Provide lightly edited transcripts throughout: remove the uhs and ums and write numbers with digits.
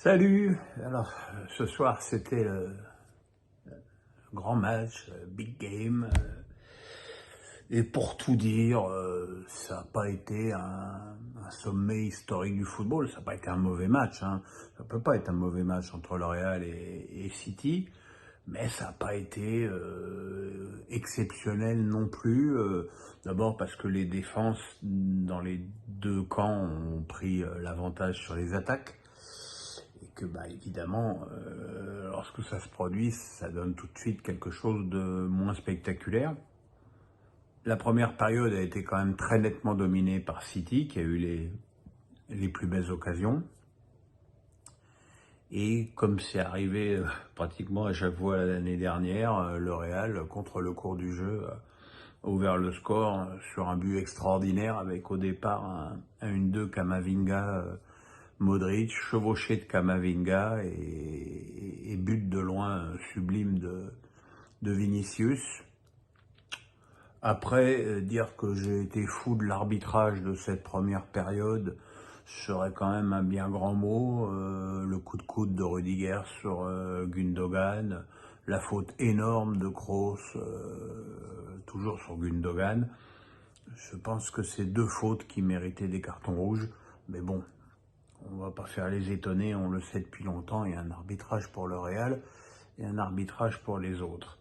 Salut! Alors, ce soir, c'était le grand match, big game. Et pour tout dire, ça n'a pas été un sommet historique du football. Ça n'a pas été un mauvais match, hein. Ça peut pas être un mauvais match entre le Real et City. Mais ça n'a pas été exceptionnel non plus. D'abord parce que les défenses dans les deux camps ont pris l'avantage sur les attaques. Et que évidemment, lorsque ça se produit, ça donne tout de suite quelque chose de moins spectaculaire. La première période a été quand même très nettement dominée par City, qui a eu les plus belles occasions. Et comme c'est arrivé pratiquement à chaque fois l'année dernière, le Real, contre le cours du jeu, a ouvert le score sur un but extraordinaire avec au départ un 1-2 Camavinga, Modric, chevauché de Camavinga et but de loin sublime de Vinicius. Après, dire que j'ai été fou de l'arbitrage de cette première période serait quand même un bien grand mot. Le coup de coude de Rudiger sur Gundogan, la faute énorme de Kroos, toujours sur Gundogan. Je pense que c'est deux fautes qui méritaient des cartons rouges, mais bon, on va pas faire les étonner, on le sait depuis longtemps, il y a un arbitrage pour le Real et un arbitrage pour les autres.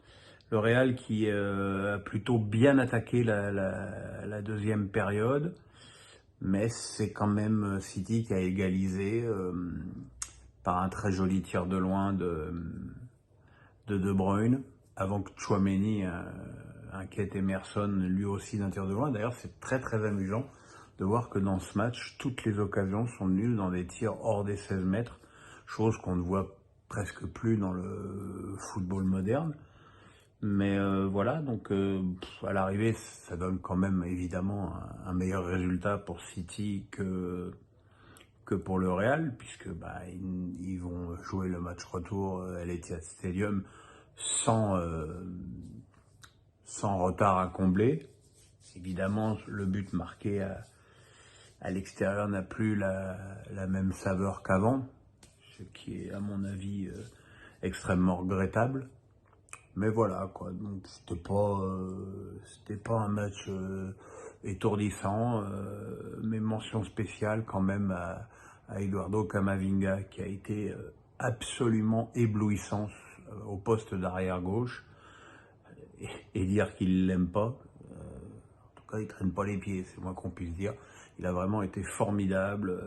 Le Real qui a plutôt bien attaqué la deuxième période, mais c'est quand même City qui a égalisé par un très joli tir de loin de Bruyne, avant que Tchouaméni inquiète Emerson lui aussi d'un tir de loin. D'ailleurs, c'est très très amusant de voir que dans ce match, toutes les occasions sont nulles dans des tirs hors des 16 mètres, chose qu'on ne voit presque plus dans le football moderne. Mais voilà, donc à l'arrivée, ça donne quand même évidemment un meilleur résultat pour City que pour le Real, puisque ils vont jouer le match retour à l'Etihad Stadium sans retard à combler. Évidemment, le but marqué à l'extérieur n'a plus la même saveur qu'avant, ce qui est à mon avis extrêmement regrettable. Mais voilà quoi, donc c'était pas un match étourdissant, mais mention spéciale quand même à Eduardo Camavinga qui a été absolument éblouissant au poste d'arrière gauche, et dire qu'il l'aime pas, en tout cas il traîne pas les pieds, c'est moins qu'on puisse dire. Il a vraiment été formidable,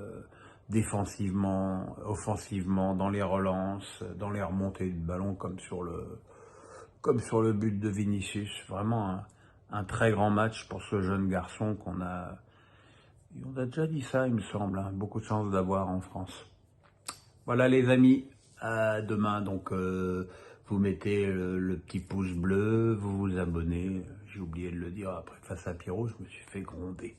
défensivement, offensivement, dans les relances, dans les remontées de ballon comme sur le but de Vinicius. Vraiment un très grand match pour ce jeune garçon on a déjà dit ça, il me semble, hein, beaucoup de chance d'avoir en France. Voilà les amis, à demain. Donc vous mettez le petit pouce bleu, vous vous abonnez. J'ai oublié de le dire après face à Pierrot, je me suis fait gronder.